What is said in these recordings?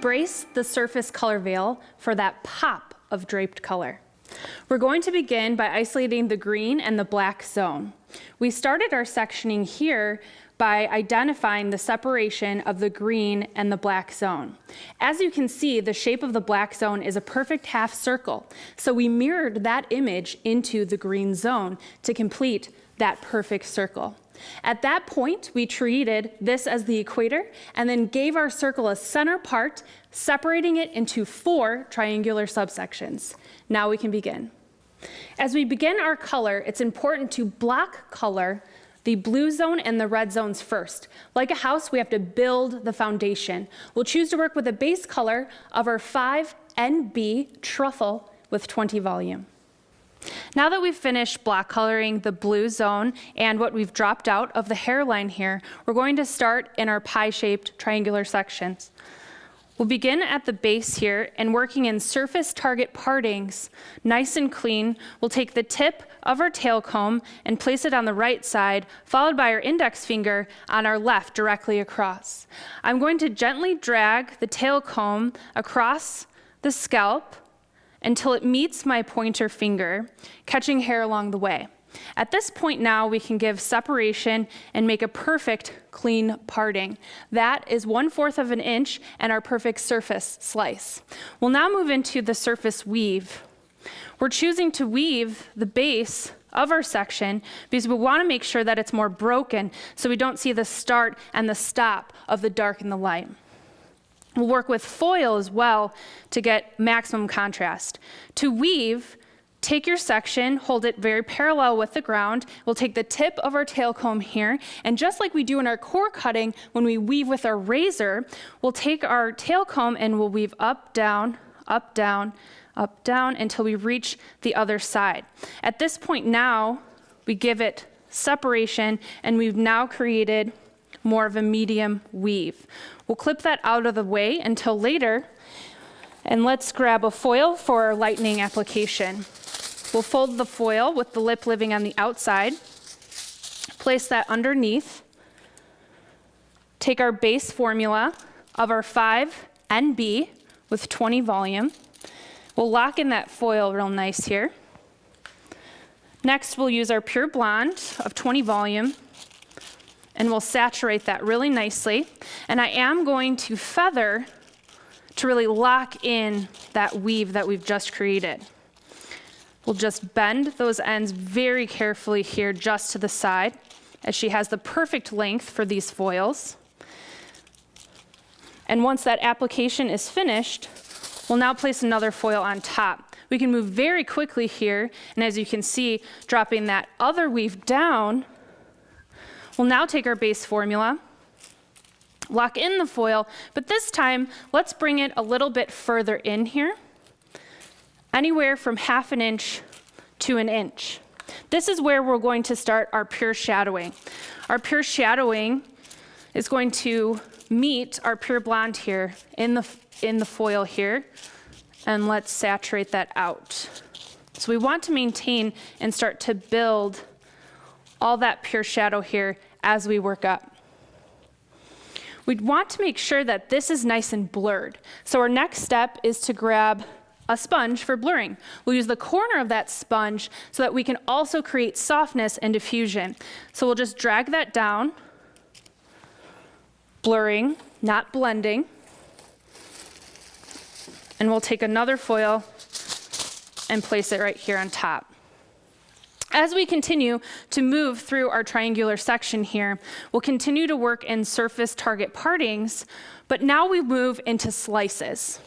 embrace the surface color veil for that pop of draped color. We're going to begin by isolating the green and the black zone. We started our sectioning here by identifying the separation of the green and the black zone. As you can see, the shape of the black zone is a perfect half circle, so we mirrored that image into the green zone to complete that perfect circle. At that point, we treated this as the equator and then gave our circle a center part, separating it into 4 triangular subsections. Now we can begin. As we begin our color, it's important to block color the blue zone and the red zones first. Like a house, we have to build the foundation. We'll choose to work with a base color of our 5NB Truffle with 20 volume. Now that we've finished block coloring the blue zone and what we've dropped out of the hairline here, we're going to start in our pie-shaped triangular sections. We'll begin at the base here and working in surface target partings, nice and clean. We'll take the tip of our tail comb and place it on the right side, followed by our index finger on our left directly across. I'm going to gently drag the tail comb across the scalp until it meets my pointer finger, catching hair along the way. At this point now, we can give separation and make a perfect clean parting. That is 1/4 of an inch and our perfect surface slice. We'll now move into the surface weave. We're choosing to weave the base of our section because we want to make sure that it's more broken so we don't see the start and the stop of the dark and the light. We'll work with foil as well to get maximum contrast. To weave, take your section, hold it very parallel with the ground. We'll take the tip of our tail comb here, and just like we do in our core cutting when we weave with our razor, we'll take our tail comb and we'll weave up, down, up, down, up, down until we reach the other side. At this point now, we give it separation and we've now created more of a medium weave. We'll clip that out of the way until later, and let's grab a foil for our lightning application. We'll fold the foil with the lip living on the outside, place that underneath, take our base formula of our 5NB with 20 volume. We'll lock in that foil real nice here. Next, we'll use our pure blonde of 20 volume, and we'll saturate that really nicely. And I am going to feather to really lock in that weave that we've just created. We'll just bend those ends very carefully here just to the side, as she has the perfect length for these foils. And once that application is finished, we'll now place another foil on top. We can move very quickly here, and as you can see, dropping that other weave down, we'll now take our base formula, lock in the foil, but this time, let's bring it a little bit further in here, anywhere from 1/2 inch to 1 inch. This is where we're going to start our pure shadowing. Our pure shadowing is going to meet our pure blonde here in the foil here, and let's saturate that out. So we want to maintain and start to build all that pure shadow here as we work up. We'd want to make sure that this is nice and blurred. So our next step is to grab a sponge for blurring. We'll use the corner of that sponge so that we can also create softness and diffusion. So we'll just drag that down, blurring, not blending. And we'll take another foil and place it right here on top. As we continue to move through our triangular section here, we'll continue to work in surface target partings, but now we move into slices,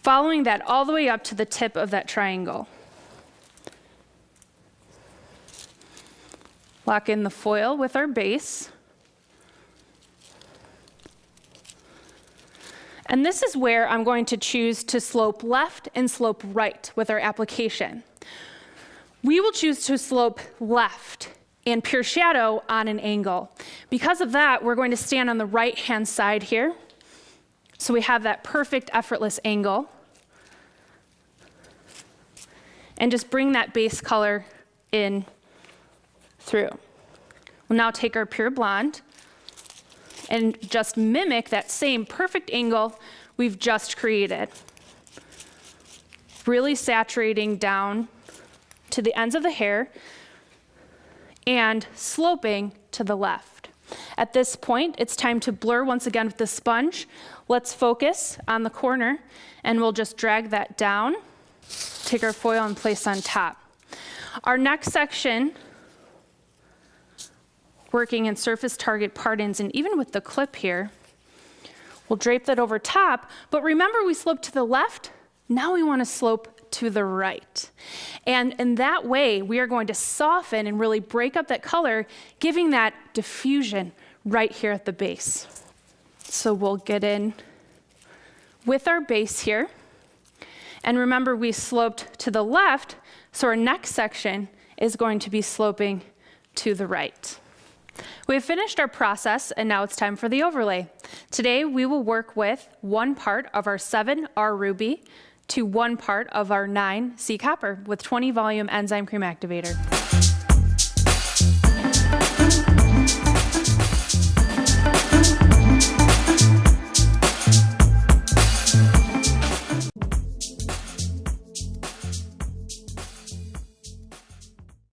following that all the way up to the tip of that triangle. Lock in the foil with our base. And this is where I'm going to choose to slope left and slope right with our application. We will choose to slope left and pure shadow on an angle. Because of that, we're going to stand on the right-hand side here. So we have that perfect effortless angle. And just bring that base color in through. We'll now take our pure blonde, and just mimic that same perfect angle we've just created. Really saturating down to the ends of the hair and sloping to the left. At this point, it's time to blur once again with the sponge. Let's focus on the corner and we'll just drag that down, take our foil and place on top. Our next section, working in surface target part-ins and even with the clip here, we'll drape that over top, but remember we sloped to the left, now we want to slope to the right. And in that way, we are going to soften and really break up that color, giving that diffusion right here at the base. So we'll get in with our base here. And remember, we sloped to the left, so our next section is going to be sloping to the right. We've finished our process, and now it's time for the overlay. Today, we will work with 1 part of our 7R ruby to 1 part of our 9C copper with 20 volume enzyme cream activator.